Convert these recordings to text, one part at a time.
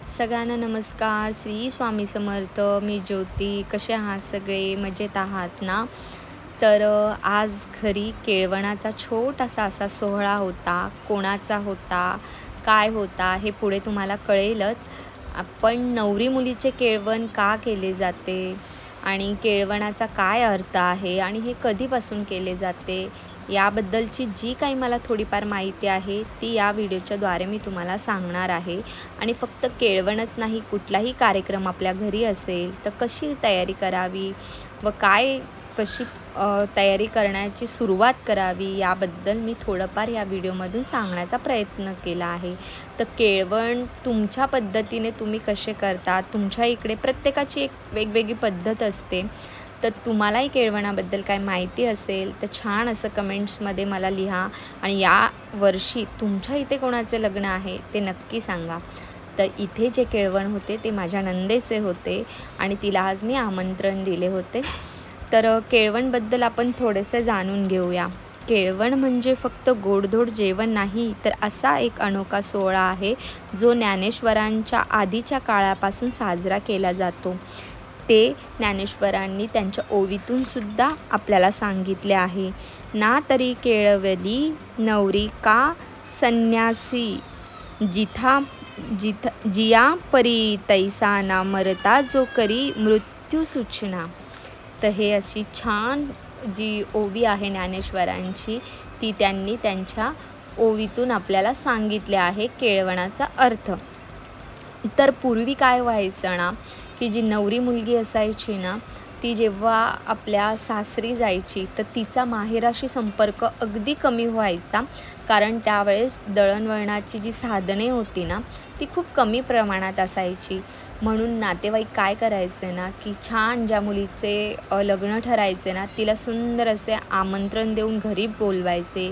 सगळ्यांना नमस्कार. श्री स्वामी समर्थ. मी ज्योती. कसे आहात सगळे? मजेत आहात ना? तर आज घरी केळवणाचा छोटासा असा सोहळा होता. कोणाचा होता, काय होता हे पुढे तुम्हाला कळेलच. पण नवरी मुलीचे केळवण का केले जाते आणि केळवणाचा काय अर्थ आहे आणि हे कधीपासून केले जाते याबद्दलची जी काही मला थोडीफार माहिती आहे ती या व्हिडिओच्याद्वारे मी तुम्हाला सांगणार आहे. आणि फक्त केळवणच नाही, कुठलाही कार्यक्रम आपल्या घरी असेल तर कशी तयारी करावी व कशी तयारी करण्याची सुरुवात करावी याबद्दल मी थोडंफार या व्हिडिओमधून सांगण्याचा प्रयत्न केला आहे. तर केळवण तुमच्या पद्धतीने तुम्ही कसे करता, तुमच्या इकडे प्रत्येकाची एक वेगवेगळी पद्धत असते. तर तुम्हालाही केळवणाबद्दल काय माहिती असेल तर छान असं कमेंट्समध्ये मला लिहा आणि या वर्षी तुमच्या इथे कोणाचे लग्न आहे ते नक्की सांगा. तर इथे जे केळवण होते ते माझ्या नंदेचे होते आणि तिला आज मी आमंत्रण दिले होते. तर केळवणबद्दल आपण थोडेसे जाणून घेऊया. केळवण म्हणजे फक्त गोडधोड जेवण नाही, तर असा एक अनोखा सोहळा आहे जो ज्ञानेश्वरांच्या आधीच्या काळापासून साजरा केला जातो. ते ज्ञानेश्वरांनी त्यांच्या ओवीतून सुद्धा आपल्याला सांगितले आहे. ना तरी केळवली नवरी का संन्यासी, जिया परी तैसा ना मरता जो करी मृत्यू सूचना. तर हे अशी छान जी ओवी आहे ज्ञानेश्वरांची ती त्यांनी त्यांच्या ओवीतून आपल्याला सांगितले आहे केळवणाचा अर्थ. तर पूर्वी काय व्हायचं ना, की जी नवरी मुलगी असायची ना, ती जेव्हा आपल्या सासरी जायची तर तिचा माहेराशी संपर्क अगदी कमी व्हायचा. कारण त्यावेळेस दळणवळणाची जी साधने होती ना ती खूप कमी प्रमाणात असायची. म्हणून नातेवाईक काय करायचे ना, की छान ज्या मुलीचे लग्न ठरायचे ना तिला सुंदर असे आमंत्रण देऊन घरी बोलवायचे,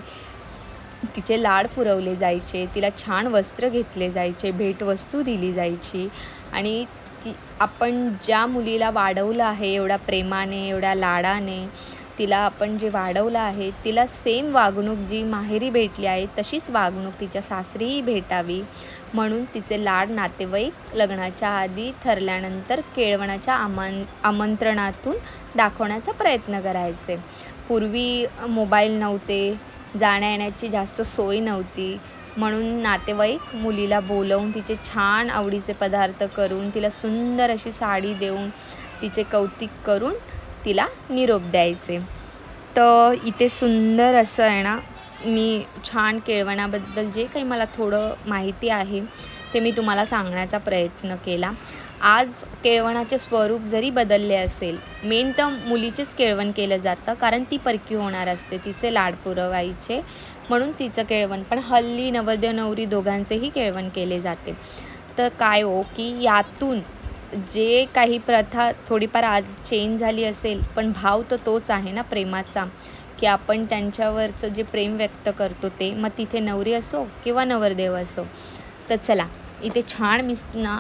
तिचे लाड पुरवले जायचे, तिला छान वस्त्र घेतले जायचे, भेटवस्तू दिली जायची. आणि आपण ज्या मुलीला वाढवलं आहे एवढ्या प्रेमाने, एवढ्या लाडाने तिला आपण जे वाढवलं आहे तिला सेम वागणूक जी माहेरी भेटली आहे तशीच वागणूक तिच्या सासरीही भेटावी म्हणून तिचे लाड नातेवाईक लग्नाच्या आधी ठरल्यानंतर केळवणाच्या आमंत्रणातून दाखवण्याचा प्रयत्न करायचे. पूर्वी मोबाईल नव्हते, जाण्या येण्याची जास्त सोय नव्हती, म्हणून नातेवाईक मुलीला बोलवून तिचे छान आवडीचे पदार्थ करून तिला सुंदर अशी साडी देऊन तिचे कौतुक करून तिला निरोप द्यायचे. तर इथे सुंदर असं आहे ना, मी छान केळवणाबद्दल जे काही मला थोडं माहिती आहे ते मी तुम्हाला सांगण्याचा प्रयत्न केला. आज केळवणाचे स्वरूप जरी बदलले असेल, मेन तर मुलीचेच केळवण केलं जातं कारण ती परकी होणार असते, तिचे लाड पुरवायचे म्हणून तिचं केळवण. पण हल्ली नवरदेव नवरी दोघांचेही केळवण केले जाते. तर काय हो, की यातून जे काही प्रथा थोडीफार आज चेंज झाली असेल पण भाव तर तोच आहे ना प्रेमाचा, की आपण त्यांच्यावरचं जे प्रेम व्यक्त करतो ते, मग तिथे नवरी असो किंवा नवरदेव असो. तर चला इथे छान ना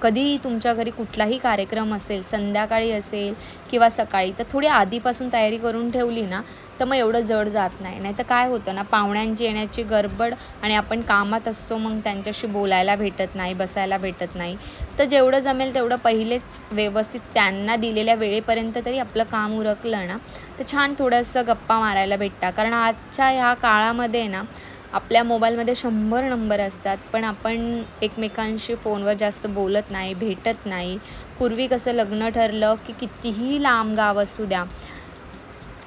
कधीही तुमच्या घरी कुठलाही कार्यक्रम असेल, संध्याकाळी असेल किंवा सकाळी, तर थोडी आधीपासून तयारी करून ठेवली ना तर मग एवढं जड जात नाही. नाही तर काय होतं ना, पाहुण्यांची येण्याची गडबड आणि आपण कामात असतो, मग त्यांच्याशी बोलायला भेटत नाही, बसायला भेटत नाही. तर जेवढं जमेल तेवढं पहिलेच व्यवस्थित त्यांना दिलेल्या वेळेपर्यंत तरी आपलं काम उरकलं ना तर छान थोडंसं गप्पा मारायला भेटतं. कारण आजच्या ह्या काळामध्ये ना आपल्या मोबाईलमध्ये 100 नंबर असतात पण आपण एकमेकांशी फोनवर जास्त बोलत नाही, भेटत नाही. पूर्वी कसं लग्न ठरलं की कितीही लांब गाव असू द्या,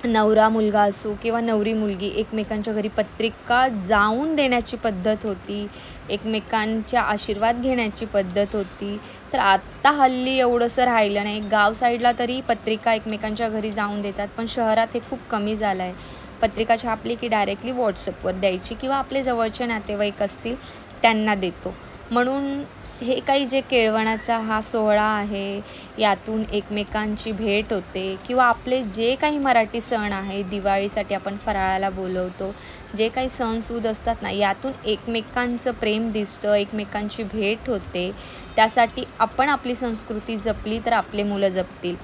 नवरा मुलगा असो किंवा नवरी मुलगी, एकमेकांच्या घरी पत्रिका जाऊन देण्याची पद्धत होती, एकमेकांच्या आशीर्वाद घेण्याची पद्धत होती. तर आत्ता हल्ली एवढंसं राहिलं नाही. गाव साईडला तरी पत्रिका एकमेकांच्या घरी जाऊन देतात, पण शहरात हे खूप कमी झालं आहे. पत्रिका छापली की डायरेक्टली व्हॉट्सअपवर द्यायची किंवा आपले जवळचे नातेवाईक असतील त्यांना देतो. म्हणून हे काही जे केळवणाचा हा सोहळा आहे यातून एकमेकांची भेट होते किंवा आपले जे काही मराठी सण आहे, दिवाळीसाठी आपण फराळाला बोलवतो, जे काही सणसूद असतात ना यातून एकमेकांचं प्रेम दिसतं, एकमेकांची भेट होते. त्यासाठी आपण आपली संस्कृती जपली तर आपले मुलं जपतील.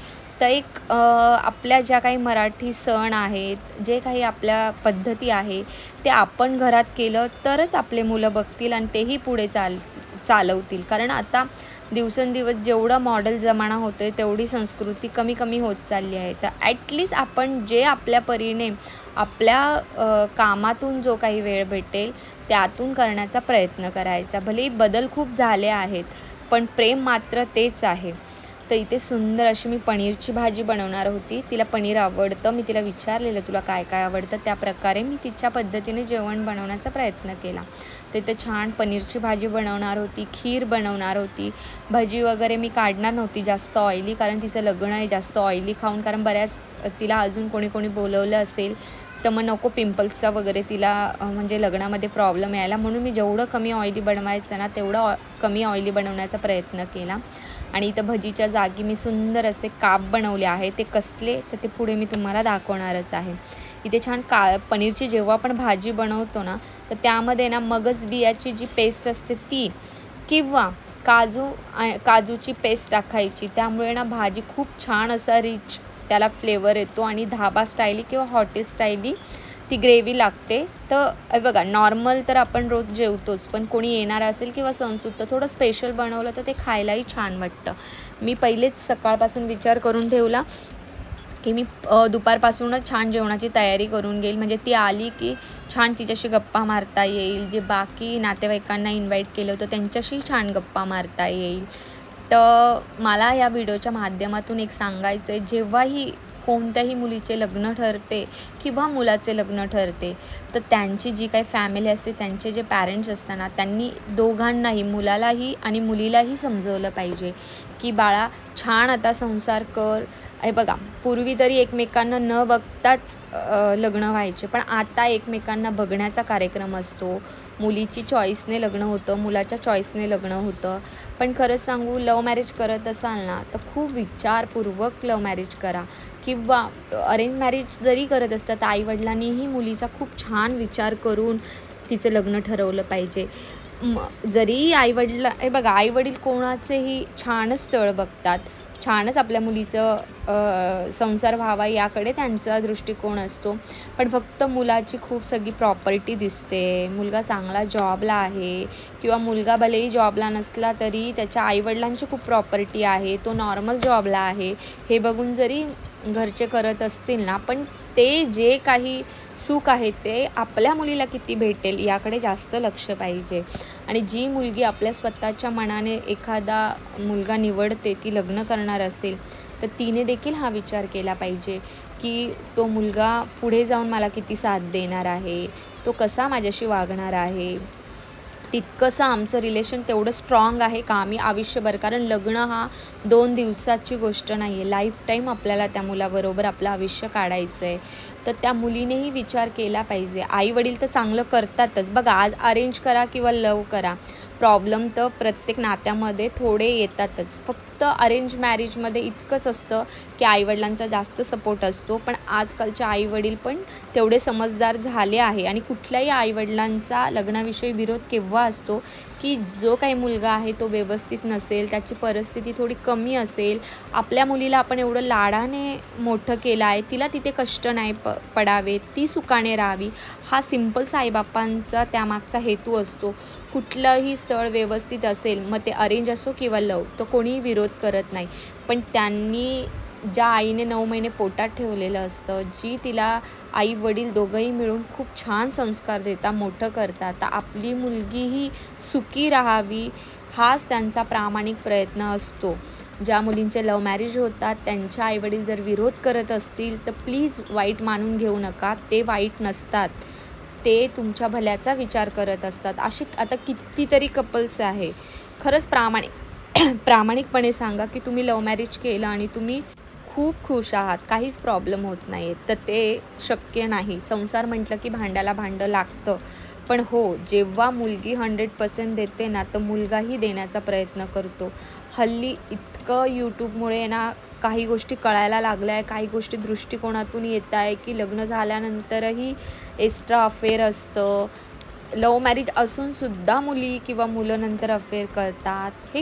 तर आपल्या ज्या काही मराठी सण आहेत, जे काही आपल्या पद्धती आहे ते आपण घरात केलं तरच आपले मुलं बघतील आणि तेही पुढे चालवतील. कारण आता दिवसेंदिवस जेवढा मॉडल जमाना होतो आहे तेवढी संस्कृती कमी कमी होत चालली आहे. तर ॲटलिस्ट आपण जे आपल्या परीने आपल्या कामातून जो काही वेळ भेटेल त्यातून करण्याचा प्रयत्न करायचा. भलेही बदल खूप झाले आहेत पण प्रेम मात्र तेच आहे. तर इथे सुंदर अशी मी पनीरची भाजी बनवणार होती. तिला पनीर आवडतं. मी तिला विचारलेलं तुला काय काय आवडतं, त्याप्रकारे मी तिच्या पद्धतीने जेवण बनवण्याचा प्रयत्न केला. तर इथे छान पनीरची भाजी बनवणार होती, खीर बनवणार होती. भाजी वगैरे मी काढणार नव्हती जास्त ऑइली, कारण तिचं लग्न आहे. जास्त ऑइली खाऊन कारण बऱ्याच तिला अजून कोणी बोलवलं असेल तर मग नको पिंपल्सचा वगैरे तिला म्हणजे लग्नामध्ये प्रॉब्लेम यायला, म्हणून मी जेवढं कमी ऑइली बनवायचं ना तेवढं कमी ऑइली बनवण्याचा प्रयत्न केला. आणि इथं भजीच्या जागी मी सुंदर असे काप बनवले आहे. ते कसले तर ते पुढे मी तुम्हाला दाखवणारच आहे. इथे छान पनीरची जेव्हा आपण भाजी बनवतो ना तर त्यामध्ये ना मगज बियाची जी पेस्ट असते ती किंवा काजूची पेस्ट टाकायची. त्यामुळे ना भाजी खूप छान असा रिच त्याला फ्लेवर येतो आणि धाबा स्टाईली किंवा हॉटेल स्टाईली ती ग्रेव्ही लागते. तर बघा नॉर्मल तर आपण रोज जेवतोच, पण कोणी येणार असेल किंवा सणसूद तर थोडं स्पेशल बनवलं तर ते खायलाही छान वाटतं. मी पहिलेच सकाळपासून विचार करून ठेवला की मी दुपारपासूनच छान जेवणाची तयारी करून घेईल, म्हणजे ती आली की छान तिच्याशी गप्पा मारता येईल. जे बाकी नातेवाईकांना इन्व्हाइट केलं होतं त्यांच्याशी छान गप्पा मारता येईल. तर मला या व्हिडिओच्या माध्यमातून एक सांगायचं आहे, जेव्हाही कोणत्याही मुलीचे लग्न ठरते किंवा मुलाचे लग्न ठरते तर त्यांची जी काही फॅमिली असते, त्यांचे जे पॅरेंट्स असताना त्यांनी दोघांनाही, मुलालाही आणि मुलीलाही समजवलं पाहिजे की बाळा छान आता संसार कर. हे बघा पूर्वी तरी एकमेकांना न बघताच लग्न व्हायचे, पण आता एकमेकांना बघण्याचा कार्यक्रम असतो. मुलीची चॉईसने लग्न होतं, मुलाच्या चॉईसने लग्न होतं. पण खरंच सांगू, लव्ह मॅरेज करत असाल ना तर खूप विचारपूर्वक लव्ह मॅरेज करा. किंवा अरेंज मॅरेज जरी करत असतात तर आईवडिलांनीही मुलीचा खूप छान विचार करून तिचं लग्न ठरवलं पाहिजे. जरी हे बघा आईवडील कोणाचेही छानच स्थळ बघतात, छानच आपल्या मुलीचं संसार व्हावा याकडे त्यांचा दृष्टिकोन असतो. पण फक्त मुलाची खूप सगळी प्रॉपर्टी दिसते, मुलगा चांगला जॉबला आहे किंवा मुलगा भलेही जॉबला नसला तरी त्याच्या आईवडिलांची खूप प्रॉपर्टी आहे, तो नॉर्मल जॉबला आहे, हे बघून जरी घरचे करत असतील ना, पण ते जे काही सुख आहे ते आपल्या मुलीला किती भेटेल याकडे जास्त लक्ष पाहिजे. आणि जी मुलगी आपल्या स्वतःच्या मनाने एखादा मुलगा निवडते, ती लग्न करणार असेल तर तिने देखील हा विचार केला पाहिजे की तो मुलगा पुढे जाऊन मला किती साथ देणार आहे, तो कसा माझ्याशी वागणार आहे, तितकंसं आमचं रिलेशन तेवढं स्ट्रॉंग आहे का आम्ही आयुष्यभर, कारण लग्न हा 2 दिवसाची गोष्ट नाही आहे, लाईफ टाईम आपल्याला त्या मुलाबरोबर आपलं आयुष्य काढायचं आहे. तर त्या मुलीनेही विचार केला पाहिजे. आईवडील तर चांगलं करतातच बघा, आज अरेंज करा किंवा लव करा, प्रॉब्लेम तर प्रत्येक नात्यामध्ये थोडे येतातच. फक्त अरेंज मॅरेजमध्ये इतकंच असतं की आईवडिलांचा जास्त सपोर्ट असतो, पण आजकालचे आईवडील पण तेवढे समजदार झाले आहे. आणि कुठल्याही आईवडिलांचा लग्नाविषयी विरोध केव्हा असतो की जो काही मुलगा आहे तो व्यवस्थित नसेल, त्याची परिस्थिती थोडी कमी असेल, आपल्या मुलीला आपण एवढं लाडाने मोठं केलं आहे, तिला तिथे कष्ट नाही पडावे, ती सुखाने राहावी, हा सिम्पल साईबापांचा त्यामागचा हेतू असतो. कुठलंही स्थळ व्यवस्थित असेल, मग ते अरेंज असो किंवा लव, तर कोणीही विरोध करत नाही. पण त्यांनी ज्या आईने 9 महिने पोटात ठेवलेलं असतं, जी तिला आई वडील दोघंही मिळून खूप छान संस्कार देतात, मोठं करतात, तर आपली मुलगीही सुखी राहावी हाच त्यांचा प्रामाणिक प्रयत्न असतो. ज्या मुलींचे लव्ह मॅरेज होतात त्यांच्या आईवडील जर विरोध करत असतील तर प्लीज वाईट मानून घेऊ नका, ते वाईट नसतात, ते तुमच्या भल्याचा विचार करत असतात. असे आता कितीतरी कपल्स आहे, खरंच प्रामाणिकपणे सांगा की तुम्ही लव्ह मॅरेज केलं आणि तुम्ही खूप खुश आहात, काहीच प्रॉब्लेम होत नाही, तर ते शक्य नाही. संसार म्हटलं की भांड्याला भांडं लागतं. पण हो, जेव्हा मुलगी 100% देते ना तर मुलगाही देण्याचा प्रयत्न करतो. हल्ली इतकं यूट्यूबमुळे ना काही गोष्टी कळायला लागल्या आहे, काही गोष्टी दृष्टिकोनातून येत आहे की लग्न झाल्यानंतरही एक्स्ट्रा अफेअर असतं. लव्ह मॅरेज असूनसुद्धा मुली किंवा मुलं नंतर अफेअर करतात. हे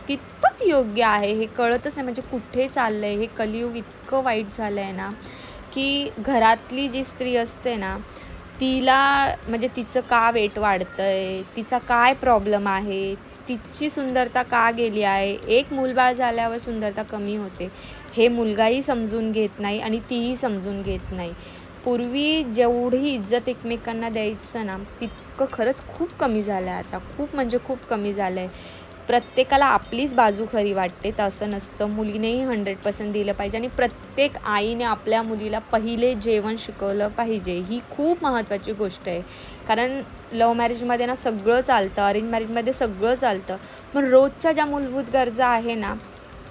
कितपत योग्य आहे हे कळतच नाही. म्हणजे कुठे चाललं आहे हे कलियुग, इतकं वाईट झालं आहे ना की घरातली जी स्त्री असते ना तिला म्हणजे तिचं का वेट वाढतं आहे, तिचा काय प्रॉब्लेम आहे, तिची सुंदरता का गेली आहे, एक मूलबाळ झाल्यावर सुंदरता कमी होते हे मुलगाही समजून घेत नाही आणि तीही समजून घेत नाही. पूर्वी जेवढी इज्जत एकमेकांना द्यायचं ना, तितकं खरंच खूप कमी झालं आहे आता. खूप म्हणजे खूप कमी झालं आहे. प्रत्येकाला आपलीच बाजू खरी वाटते, तसं नसतं. मुलीनेही 100% दिलं पाहिजे आणि प्रत्येक आईने आपल्या मुलीला पहिले जेवण शिकवलं पाहिजे. ही खूप महत्त्वाची गोष्ट आहे. कारण लव्ह मॅरेजमध्ये ना सगळं चालतं, अरेंज मॅरेजमध्ये सगळं चालतं. पण रोजच्या ज्या मूलभूत गरजा आहे ना,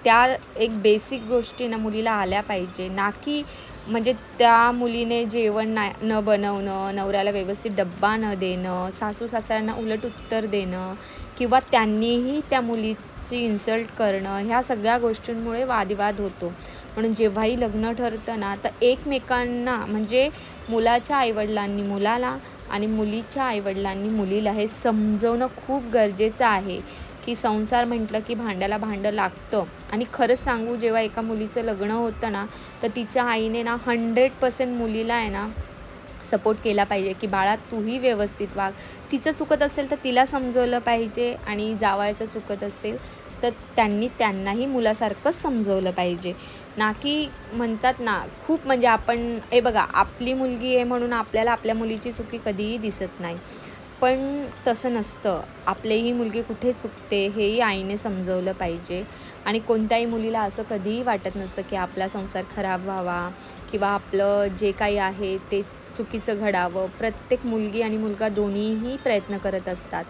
त्या एक बेसिक गोष्टी ना मुलीला आल्या पाहिजे. ना की म्हणजे त्या मुलीने जेवण न बनवणं, नवऱ्याला व्यवस्थित डब्बा न देणं, सासू-सासऱ्यांना उलट उत्तर देणं किंवा त्यांनीही त्या मुलीची इन्सल्ट करणं, ह्या सगळ्या गोष्टींमुळे वादविवाद होतो. म्हणून जेव्हाही लग्न ठरतं ना, तर एकमेकांना म्हणजे मुलाच्या आईवडिलांनी मुलाला आणि मुलीच्या आईवडिलांनी मुलीला हे समजवणं खूप गरजेचं आहे, की संसार म्हटलं की भांड्याला भांडं लागतं. आणि खरंच सांगू, जेव्हा एका मुलीचं लग्न होतं ना, तर तिच्या आईने ना 100% मुलीला आहे ना सपोर्ट केला पाहिजे, की बाळा तूही व्यवस्थित वाग. तिचं चुकत असेल तर तिला समजवलं पाहिजे आणि जावयाचं चुकत असेल तर त्यांनाही मुलासारखंच समजवलं पाहिजे. ना की म्हणतात ना, खूप म्हणजे आपण हे बघा, आपली मुलगी आहे म्हणून आपल्याला आपल्या मुलीची चुकी कधीही दिसत नाही. पण तसं नसतं. आपलीही मुलगी कुठे चुकते हेही आईने समजवलं पाहिजे. आणि कोणत्याही मुलीला असं कधीही वाटत नसतं, की आपला संसार खराब व्हावा किंवा आपलं जे काही आहे ते चुकीचं घडावं. प्रत्येक मुलगी आणि मुलगा दोन्हीही प्रयत्न करत असतात.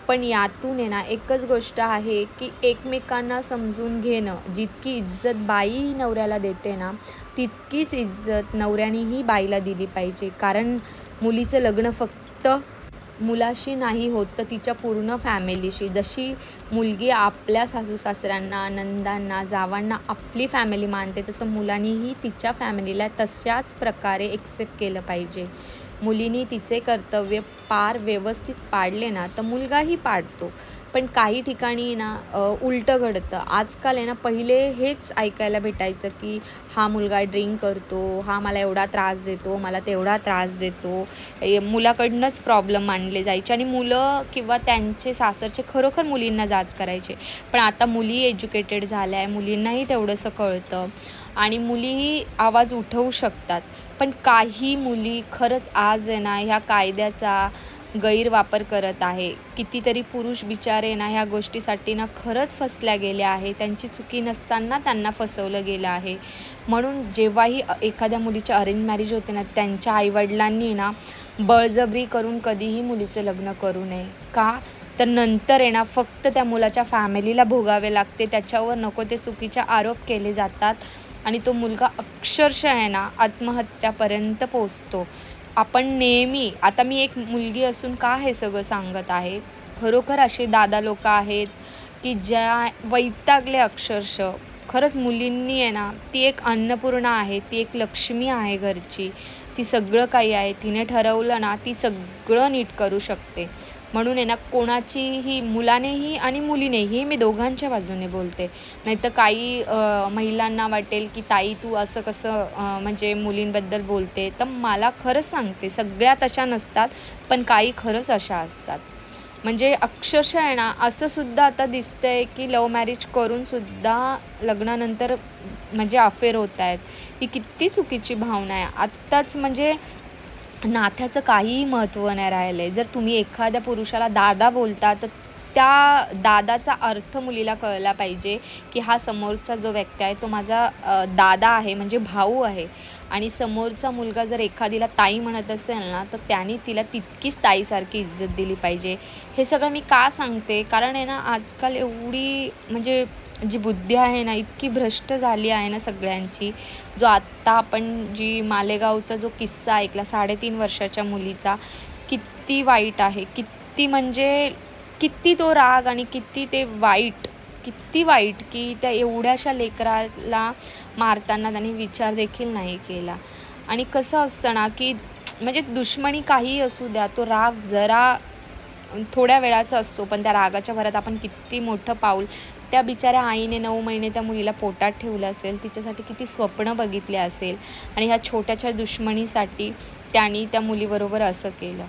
पण यातून आहे ना एकच गोष्ट आहे, की एकमेकांना समजून घेणं. जितकी इज्जत बाई नवऱ्याला देते ना, तितकीच इज्जत नवऱ्यानेही बाईला दिली पाहिजे. कारण मुलीचं लग्न फक्त मुलाशी नाही होत, तर तिच्या पूर्ण फॅमिलीशी. जशी मुलगी आपल्या सासू-सासऱ्यांना, नंदांना, जावांना आपली फॅमिली मानते, तसं मुलांनीही तिच्या फॅमिलीला तशाच प्रकारे एक्सेप्ट केलं पाहिजे. मुलीनी तिचे कर्तव्य पार व्यवस्थित पाडले ना, तर मुलगाही पाडतो. पण काही ठिकाणी ना उलटं घडतं. आजकाल आहे ना, पहिले हेच ऐकायला भेटायचं, की हा मुलगा ड्रिंक करतो, हा मला एवढा त्रास देतो, मला तेवढा त्रास देतो. मुलाकडनंच प्रॉब्लेम मांडले जायचे आणि मुलं किंवा त्यांचे सासरचे खरोखर मुलींना जाच करायचे. पण आता मुली एज्युकेटेड झाल्या आहे, मुलींनाही तेवढंसं कळतं आणि मुलीही आवाज उठवू शकतात. पण काही मुली खरंच आज आहे ना ह्या कायद्याचा गैरवापर करत आहे. कितीतरी पुरुष बिचारे ना ह्या गोष्टीसाठी ना खरंच फसल्या गेल्या आहे. त्यांची चुकी नसताना त्यांना फसवलं गेलं आहे. म्हणून जेव्हाही एखाद्या मुलीचे अरेंज मॅरेज होते ना, त्यांच्या आईवडिलांनी ना बळजबरी करून कधीही मुलीचं लग्न करू नये. का? तर नंतर आहे ना फक्त त्या मुलाच्या फॅमिलीला भोगावे लागते. त्याच्यावर नको ते चुकीचे आरोप केले जातात आणि तो मुलगा अक्षरशः आहे ना आत्महत्यापर्यंत पोहोचतो. आपण नेहमी, आता मी एक मुलगी असून का हे सगळं सांगत आहे, खरोखर असे दादा लोकं आहेत, की ज्या वैतागले अक्षरशः. खरंच मुलींनी आहे ना, ती एक अन्नपूर्णा आहे, ती एक लक्ष्मी आहे घरची. ती सगळं काही आहे. तिने ठरवलं ना, ती सगळं नीट करू शकते. म्हणून आहे ना, कोणाचीही मुलानेही आणि मुलीनेही, मी दोघांच्या बाजूने बोलते. नाहीतर काही महिलांना वाटेल, की ताई तू असं कसं म्हणजे मुलींबद्दल बोलते. तर मला खरंच सांगते, सगळ्या तशा नसतात, पण काही खरंच अशा असतात. म्हणजे अक्षरशः आहे ना, असं सुद्धा आता दिसतंय, की लव्ह मॅरेज करूनसुद्धा लग्नानंतर म्हणजे अफेअर होत आहेत. ही किती चुकीची भावना आहे. आत्ताच म्हणजे नात्याचं काहीही महत्त्व नाही राहिलं आहे. जर तुम्ही एखाद्या पुरुषाला दादा बोलता, तर त्या दादाचा अर्थ मुलीला कळला पाहिजे, की हा समोरचा जो व्यक्ती आहे तो माझा दादा आहे, म्हणजे भाऊ आहे. आणि समोरचा मुलगा जर एखादीला ताई म्हणत असेल ना, तर त्याने तिला तितकीच ताईसारखी इज्जत दिली पाहिजे. हे सगळं मी का सांगते? कारण आहे ना, आजकाल एवढी म्हणजे जी बुद्धी आहे ना, इतकी भ्रष्ट झाली आहे ना सगळ्यांची. जो आत्ता आपण जी मालेगावचा जो किस्सा ऐकला 3.5 वर्षाच्या मुलीचा, किती वाईट आहे. किती म्हणजे किती तो राग आणि किती ते वाईट, किती वाईट, की त्या एवढ्याशा लेकराला मारताना त्यांनी विचार देखील नाही केला. आणि कसं असतं ना, की म्हणजे दुश्मनी काहीही असू द्या, तो राग जरा थोड्या वेळाचा असतो, पण त्या रागाच्या भरात आपण किती मोठं पाऊल, त्या बिचाऱ्या आईने 9 महिने त्या मुलीला पोटात ठेवलं असेल, तिच्यासाठी किती स्वप्न बघितले असेल आणि ह्या छोट्याशा दुश्मनीसाठी त्यांनी त्या मुलीबरोबर असं केलं.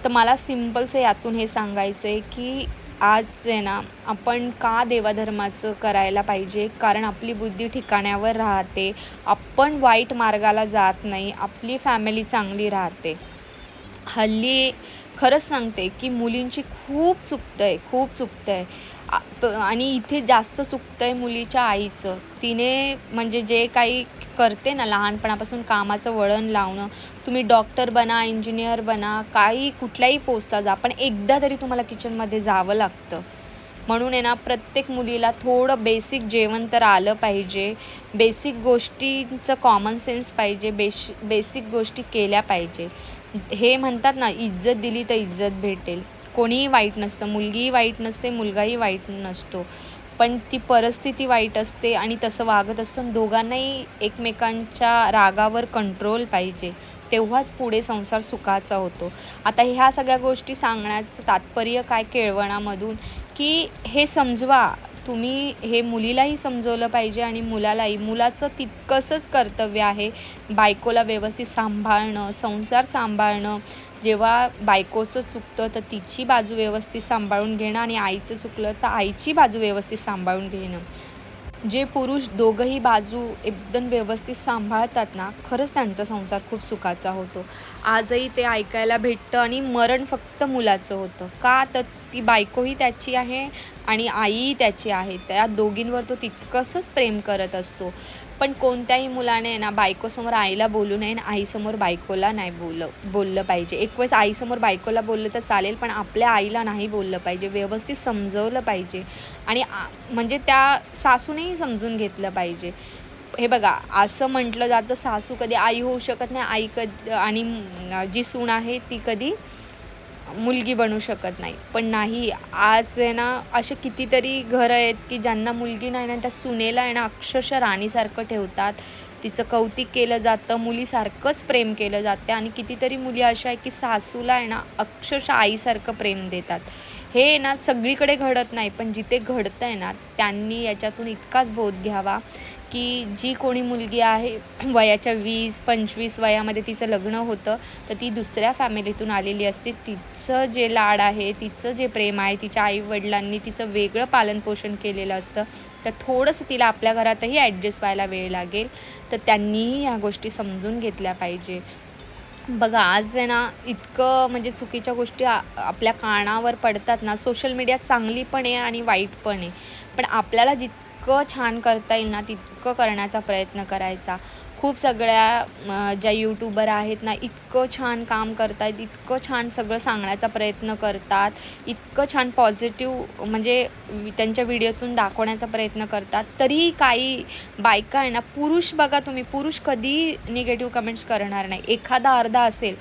तर मला सिम्पलचं यातून हे सांगायचं आहे, की आज आहे ना आपण का देवाधर्माचं करायला पाहिजे, कारण आपली बुद्धी ठिकाण्यावर राहते, आपण वाईट मार्गाला जात नाही, आपली फॅमिली चांगली राहते. हल्ली खरंच सांगते की मुलींची खूप चुकतंय, खूप चुकतंय. आणि इथे जास्त चुकतंय मुलीच्या आईचं. तिने म्हणजे जे काही करते ना लहानपणापासून कामाचं वळण लावणं. तुम्ही डॉक्टर बना, इंजिनियर बना, काही कुठल्याही पोस्टला जा, पण एकदा तरी तुम्हाला किचनमध्ये जावं लागतं. म्हणून आहे ना प्रत्येक मुलीला थोडं बेसिक जेवण तर आलं पाहिजे. बेसिक गोष्टींचं कॉमन सेन्स पाहिजे. बेसिक गोष्टी केल्या पाहिजे. हे म्हणतात ना, इज्जत दिली तर इज्जत भेटेल. कोणीही वाईट नसतं, मुलगीही वाईट नसते, मुलगाही वाईट नसतो. पण ती परिस्थिती वाईट असते आणि तसं वागत असतो आणि दोघांनाही एकमेकांच्या रागावर कंट्रोल पाहिजे. तेव्हाच पुढे संसार सुखाचा होतो. आता ह्या सगळ्या गोष्टी सांगण्याचं तात्पर्य काय केळवणामधून, की हे समजवा. तुम्ही हे मुलीलाही समजवलं पाहिजे आणि मुलालाही. मुलाचं तितकंसंच कर्तव्य आहे बायकोला व्यवस्थित सांभाळणं, संसार सांभाळणं. जेव्हा बायकोचं चुकतं तर तिची बाजू व्यवस्थित सांभाळून घेणं आणि आईचं चुकलं तर आईची बाजू व्यवस्थित सांभाळून घेणं. जे पुरुष दोघंही बाजू एकदम व्यवस्थित सांभाळतात ना, खरंच त्यांचा संसार खूप सुखाचा होतो. आजही ते ऐकायला भेटतं आणि मरण फक्त मुलाचं होतं. का तर ती बायकोही त्याची आहे आणि आईही त्याची आहे. त्या दोघींवर तो तितकंसंच प्रेम करत असतो. पण कोणत्याही मुलाने ना बायकोसमोर आईला बोलू नये आणि आईसमोर बायकोला नाही बोललं पाहिजे. एक वेळेस आईसमोर बायकोला बोललं तर चालेल, पण आपल्या आईला नाही बोललं पाहिजे. व्यवस्थित समजवलं पाहिजे आणि म्हणजे त्या सासूनेही समजून घेतलं पाहिजे. हे बघा, असं म्हटलं जातं सासू कधी आई होऊ शकत नाही, आई आणि जी सून आहे ती कधी मुलगी बनू शकत नाही. पण नाही, आज आहे ना असे कितीतरी घरं आहेत की ज्यांना मुलगी नाही ना, त्या सुनेला आहे ना अक्षरशः राणीसारखं ठेवतात. तिचं कौतुक केलं जातं, मुलीसारखंच प्रेम केलं जातं आणि कितीतरी मुली अशा आहेत की सासूला आहे ना अक्षरशः आईसारखं प्रेम देतात. हे ना सगळीकडे घडत नाही, पण जिथे घडतं आहे ना त्यांनी याच्यातून इतकाच बोध घ्यावा की जी कोणी मुलगी आहे वयाच्या 20-25 वयामध्ये तिचं लग्न होतं, तर ती दुसऱ्या फॅमिलीतून आलेली असते. तिचं जे लाड आहे, तिचं जे प्रेम आहे, तिच्या आईवडिलांनी तिचं वेगळं पालनपोषण केलेलं असतं. तर थोडंसं तिला आपल्या घरातही ॲडजस्ट व्हायला वेळ लागेल. तर त्यांनीही ह्या गोष्टी समजून घेतल्या पाहिजे. बघा, आज आहे ना इतकं म्हणजे चुकीच्या गोष्टी आपल्या कानावर पडतात ना. सोशल मीडिया चांगली पण आहे आणि वाईट पण आहे. पण आपल्याला जितकं छान करता येईल ना तितकं करण्याचा प्रयत्न करायचा. खूप सगळ्या ज्या यूट्यूबर आहेत ना इतकं छान काम करतात, इतकं छान सगळं सांगण्याचा प्रयत्न करतात, इतकं छान पॉझिटिव्ह म्हणजे त्यांच्या व्हिडिओतून दाखवण्याचा प्रयत्न करतात. तरीही काही बायका आहे ना, पुरुष बघा तुम्ही, पुरुष कधीही निगेटिव्ह कमेंट्स करणार नाही. एखादा अर्धा असेल,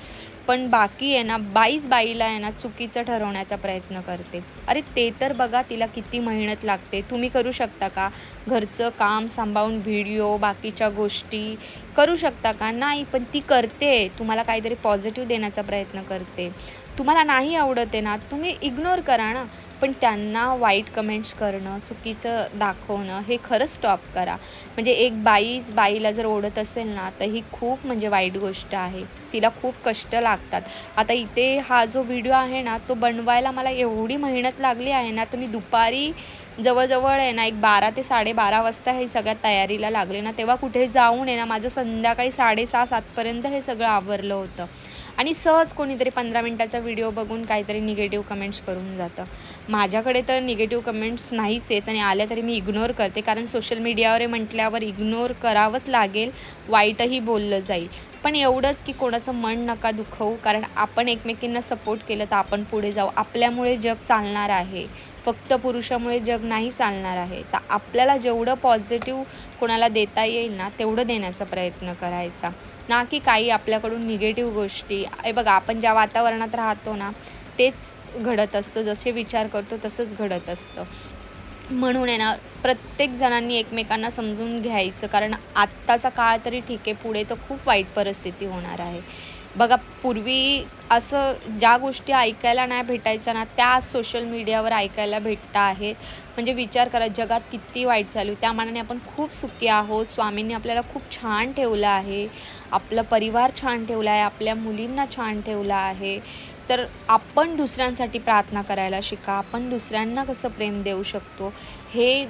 पण बाकी आहे ना बाईच बाईला आहे ना चुकीचं ठरवण्याचा प्रयत्न करते. अरे ते तर बघा तिला किती मेहनत लागते. तुम्ही करू शकता का? घरचं काम सांभाळून व्हिडिओ बाकीच्या गोष्टी करू शकता का? नाही, पण ती करते. तुम्हाला काहीतरी पॉझिटिव्ह देण्याचा प्रयत्न करते. तुम्हाला नाही आवडत आहे ना, तुम्ही इग्नोर करा ना. पण त्यांना वाईट कमेंट्स करणं, चुकीचं दाखवणं हे खरंच स्टॉप करा. म्हणजे एक बाईच बाईला जर ओढत असेल ना, तर ही खूप म्हणजे वाईट गोष्ट आहे. तिला खूप कष्ट लागतात. आता इथे हा जो व्हिडिओ आहे ना, तो बनवायला मला एवढी मेहनत लागली आहे ना, तर मी दुपारी जवळ आहे ना, एक 12 ते 12:30 वाजता हे सगळ्या तयारीला लागले ना, तेव्हा कुठे जाऊन आहे ना, माझं संध्याकाळी 6:30-7 पर्यंत हे सगळं आवरलं होतं. आणि सहज कोणीतरी 15 मिनिटाचा व्हिडिओ बघून काहीतरी निगेटिव्ह कमेंट्स करून जातं. माझ्याकडे तर निगेटिव्ह कमेंट्स नाहीच आहेत आणि आल्या तरी मी इग्नोर करते, कारण सोशल मीडियावर म्हटल्यावर इग्नोर करावंच लागेल, वाईटही बोललं जाईल. पण एवढंच की कोणाचं मन नका दुखवू, कारण आपण एकमेकींना सपोर्ट केलं तर आपण पुढे जाऊ. आपल्यामुळे जग चालणार आहे, फक्त पुरुषामुळे जग नाही चालणार आहे. तर आपल्याला जेवढं पॉझिटिव्ह कोणाला देता येईल ना, तेवढं देण्याचा प्रयत्न करायचा, ना की काही आपल्याकडून निगेटिव्ह गोष्टी. हे बघा, आपण ज्या वातावरणात राहतो ना तेच घडत असतं, जसे विचार करतो तसंच घडत असतं. म्हणून आहे ना प्रत्येक जणांनी एकमेकांना समजून घ्यायचं, कारण आत्ताचा काळ तरी ठीक आहे, पुढे तर खूप वाईट परिस्थिती होणार आहे. बघा, पूर्वी असं ज्या गोष्टी ऐकायला नाही भेटायच्या ना, त्या सोशल मीडियावर ऐकायला भेटत आहेत. म्हणजे विचार करा, जगात किती वाईट चालू आहे, त्या मानाने आपण खूप सुखी आहोत. स्वामींनी आपल्याला खूप छान ठेवलं आहे, आपलं परिवार छान ठेवला आहे, आपल्या मुलींना छान ठेवलं आहे. तर आपण दुसऱ्यांसाठी प्रार्थना करायला शिका, आपण दुसऱ्यांना कसं प्रेम देऊ शकतो हे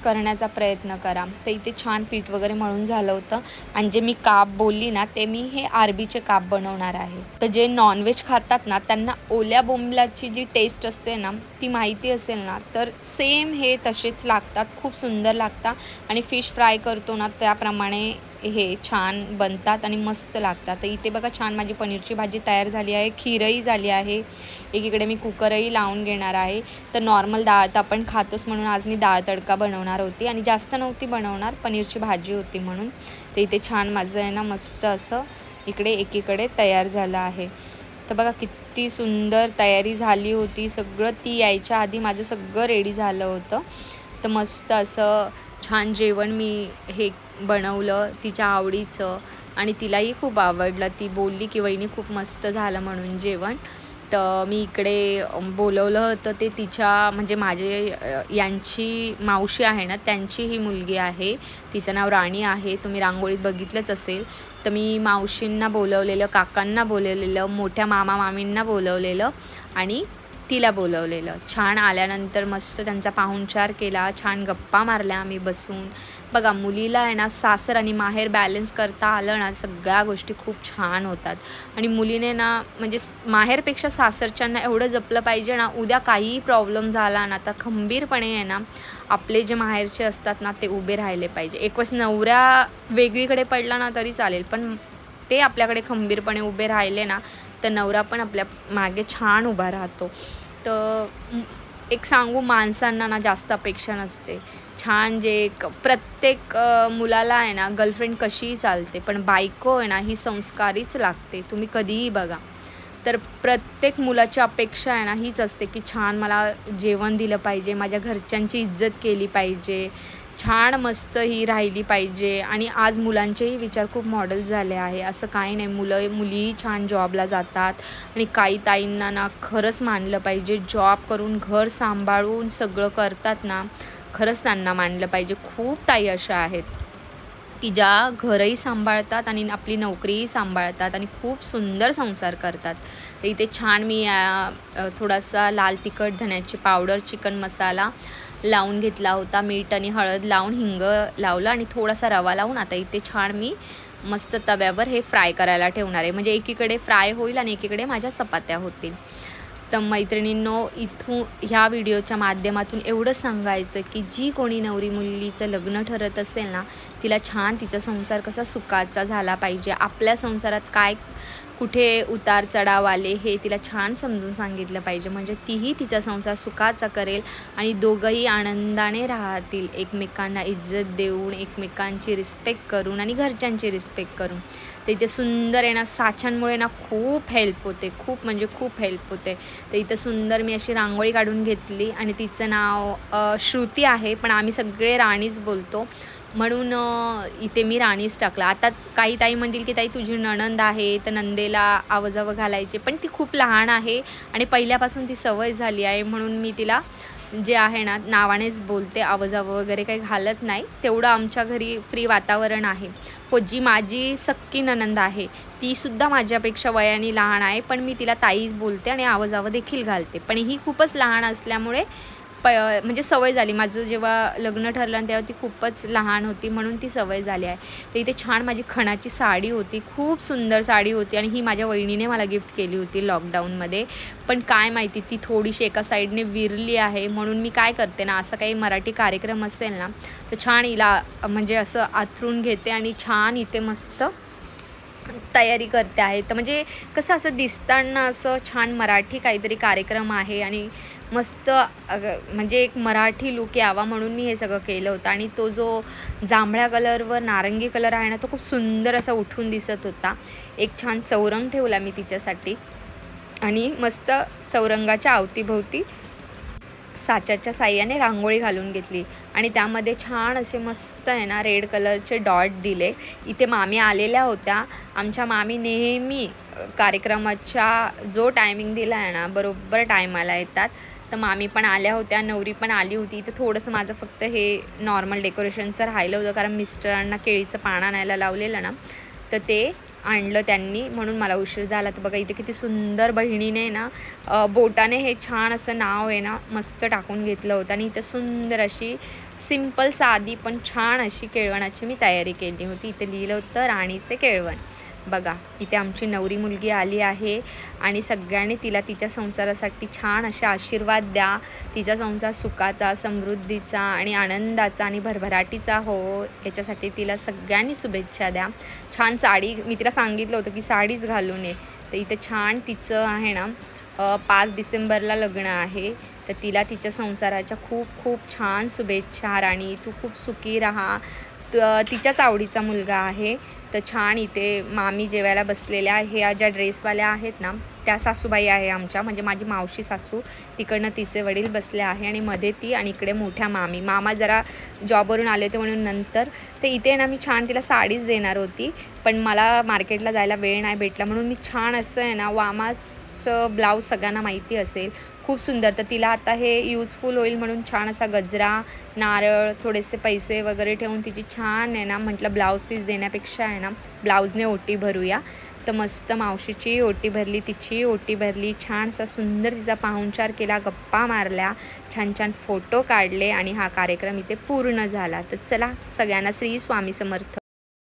करण्याचा प्रयत्न करा. तर इथे छान पीठ वगैरे मळून झालं होतं आणि जे मी काप बोलली ना ते मी हे आरबीचे काप बनवणार आहे. तर जे नॉनव्हेज खातात ना त्यांना ओल्या बोंबलाची जी टेस्ट असते ना ती माहिती असेल ना तर सेम हे तसेच लागतात, खूप सुंदर लागतात आणि फिश फ्राय करतो ना त्याप्रमाणे हे छान बनतात आणि मस्त लागतात. तर इथे बघा छान माझी पनीरची भाजी तयार झाली आहे, खीरही झाली आहे. एकीकडे मी कुकरही लावून घेणार आहे. तर नॉर्मल डाळ तर आपण खातोच म्हणून आज मी डाळ तडका बनवणार होती आणि जास्त नव्हती बनवणार, पनीरची भाजी होती म्हणून. तर इथे छान माझं आहे ना मस्त असं इकडे एकीकडे तयार झालं आहे. तर बघा किती सुंदर तयारी झाली होती, सगळं ती यायच्या आधी माझं सगळं रेडी झालं होतं. तर मस्त असं छान जेवण मी हे बनवलं तिच्या आवडीचं आणि तिलाही खूप आवडलं. ती बोलली की वहिनी खूप मस्त झालं म्हणून जेवण. तर मी इकडे बोलवलं होतं ते तिच्या म्हणजे माझे यांची मावशी आहे ना त्यांची ही मुलगी आहे, तिचं नाव राणी आहे, तुम्ही रांगोळीत बघितलंच असेल. तर मी मावशींना बोलवलेलं, काकांना बोलवलेलं, मोठ्या मामा मामींना बोलवलेलं आणि तिला बोलवलेलं. छान आल्यानंतर मस्त त्यांचा पाहुणचार केला, छान गप्पा मारल्या आम्ही बसून. बघा मुलीला आहे ना सासर आणि माहेर बॅलन्स करता आलं ना सगळ्या गोष्टी खूप छान होतात. आणि मुलीने ना म्हणजे माहेरपेक्षा सासरच्यांना एवढं जपलं पाहिजे ना, उद्या काहीही प्रॉब्लेम झाला ना तर खंबीरपणे आहे ना आपले जे माहेरचे असतात ना ते उभे राहिले पाहिजे. एकवेळेस नवऱ्या वेगळीकडे पडला ना तरी चालेल, पण ते आपल्याकडे खंबीरपणे उभे राहिले ना तर नवरा पण आपल्या मागे छान उभा राहतो. तर एक सांगू, माणसांना ना जास्त अपेक्षा नसते. छान जे प्रत्येक मुलाला आहे ना गर्लफ्रेंड कशीही चालते, पण बायको आहे ना ही संस्कारीच लागते. तुम्ही कधीही बघा. तर प्रत्येक मुलाची अपेक्षा आहे ना हीच असते की छान मला जेवण दिलं पाहिजे, माझ्या घरच्यांची इज्जत केली पाहिजे, छान मस्त ही राहिली पाहिजे. आणि आज मुलांचेही विचार खूप मॉडेल झाले आहे, असं काही नाही. मुलीही छान जॉबला जातात आणि काही ताईंना ना खरंच मानलं पाहिजे, जॉब करून घर सांभाळून सगळं करतात ना, खरंच त्यांना मानलं पाहिजे. खूप ताई अशा आहेत की ज्या घरही सांभाळतात आणि आपली नोकरीही सांभाळतात आणि खूप सुंदर संसार करतात. तर इथे छान मी थोडासा लाल तिखट, धण्याची पावडर, चिकन मसाला लावून घेतला होता, मीठ आणि हळद लावून, हिंग लावलं आणि थोडासा रवा लावून आता इथे छान मी मस्त तव्यावर हे फ्राय करायला ठेवणार आहे. म्हणजे एकीकडे फ्राय होईल आणि एकीकडे माझ्या चपात्या होतील. तर मैत्रिणींनो, ह्या व्हिडिओच्या माध्यमातून एवढं सांगायचं की जी कोणी नवरी मुलीचं लग्न ठरत असेल ना तिला छान तिचा संसार कसा सुखाचा झाला पाहिजे, आपल्या संसारात काय कुठे उतार चढाव आले हे तिला छान समजून सांगितलं पाहिजे. म्हणजे तीही तिचा संसार सुखाचा करेल आणि दोघंही आनंदाने राहतील, एकमेकांना इज्जत देऊन, एकमेकांची रिस्पेक्ट करून आणि घरच्यांची रिस्पेक्ट करून. तर इथे सुंदर आहे ना साच्यांमुळे ना खूप हेल्प होते, खूप म्हणजे खूप हेल्प होते. तर इथं सुंदर मी अशी रांगोळी काढून घेतली आणि तिचं नाव श्रुती आहे, पण आम्ही सगळे राणीच बोलतो म्हणून इथे मी राणीच टाकला. आता काही ताई म्हणतील की ताई तुझी नणंद आहे तर नंदेला आवजावं घालायचे, पण ती खूप लहान आहे आणि पहिल्यापासून ती सवय झाली आहे म्हणून मी तिला जे आहे ना नावानेच बोलते, आवजावं वगैरे काही घालत नाही. तेवढं आमच्या घरी फ्री वातावरण आहे. हो, जी माझी सक्की नणंद आहे तीसुद्धा माझ्यापेक्षा वयाने लहान आहे, पण मी तिला ताईच बोलते आणि आवजावं देखील घालते. पण ही खूपच लहान असल्यामुळे म्हणजे सवय झाली. माझं जेव्हा लग्न ठरलं तेव्हा ती खूपच लहान होती म्हणून ती सवय झाली आहे. तर इथे छान माझी खणाची साडी होती, खूप सुंदर साडी होती आणि ही माझ्या वहिनीने मला गिफ्ट केली होती लॉकडाऊनमध्ये. पण काय माहिती ती थोडीशी एका साईडने विरली आहे, म्हणून मी काय करते ना असं काही मराठी कार्यक्रम असेल ना तर छान हिला म्हणजे असं आथरून घेते आणि छान इथे मस्त तयारी करते आहे. तर म्हणजे कसं असं दिसताना असं छान मराठी काहीतरी कार्यक्रम आहे आणि मस्त म्हणजे एक मराठी लूक यावा म्हणून मी हे सगळं केलं होतं. आणि तो जो जांभळ्या कलरवर नारंगी कलर आहे ना तो खूप सुंदर असा उठून दिसत होता. एक छान चौरंग ठेवला मी तिच्यासाठी आणि मस्त चौरंगाच्या अवतीभोवती साच्याच्या साह्याने रांगोळी घालून घेतली आणि त्यामध्ये छान असे मस्त आहे ना रेड कलरचे डॉट दिले. इथे मामी आलेल्या होत्या. आमच्या मामी नेहमी कार्यक्रमाच्या जो टायमिंग दिला आहे ना बरोबर टायमाला येतात. तर मामी पण आल्या होत्या, नवरी पण आली होती. इथं थोडंसं माझं फक्त हे नॉर्मल डेकोरेशनचं राहिलं होतं कारण मिस्टरांना केळीचं पान आणायला लावलेलं ना तर ते आणलं त्यांनी, म्हणून मला उशीर झाला. तर बघा इथे किती सुंदर बहिणीने ना बोटाने हे छान असं नाव आहे ना मस्त टाकून घेतलं होतं आणि इथं सुंदर अशी सिंपल साधी पण छान अशी केळवणाची मी तयारी केली होती. इथे लिहिलं होतं राणीचे केळवण. बघा इथे आमची नवरी मुलगी आली आहे आणि सगळ्यांनी तिला तिच्या संसारासाठी छान असे आशीर्वाद द्या. तिचा संसार सुखाचा, समृद्धीचा आणि आनंदाचा आणि भरभराटीचा हो, याच्यासाठी तिला सगळ्यांनी शुभेच्छा द्या. छान साडी, मी तिला सांगितलं होतं की साडीच घालून ये. तर इथे छान तिचं आहे ना 5 डिसेंबरला लग्न आहे. तर तिला तिच्या संसाराच्या खूप खूप छान शुभेच्छा. राणी तू खूप सुखी राहा. तिच्याच आवडीचा मुलगा आहे. तर छान इथे मामी जेवायला बसलेल्या आहे. ह्या ज्या ड्रेसवाल्या आहेत ना त्या सासूबाई आहे आमच्या, म्हणजे माझी मावशी सासू, तिकडनं तिचे वडील बसले आहे आणि मध्ये ती आणि इकडे मोठ्या मामी. मामा जरा जॉबवरून आले होते म्हणून नंतर. तर इथे ना मी छान तिला साडीच देणार होती, पण मला मार्केटला जायला वेळ नाही भेटला म्हणून मी छान असं आहे ना वामाचं ब्लाऊज सगळ्यांना माहिती असेल खूप सुंदर. तर तिला आता हे यूजफुल होईल म्हणून छान असा गजरा, नारळ, थोडेसे पैसे वगैरे ठेवून तिची छान आहे ना म्हटलं ब्लाऊज पीस देण्यापेक्षा आहे ना ब्लाऊजने ओटी भरूया. तर मस्त मावशीची ओटी भरली, तिची ओटी भरली, छानसा सुंदर तिचा पाहुणचार केला, गप्पा मारल्या, छान छान फोटो काढले आणि हा कार्यक्रम इथे पूर्ण झाला. तर चला सगळ्यांना श्री स्वामी समर्थ.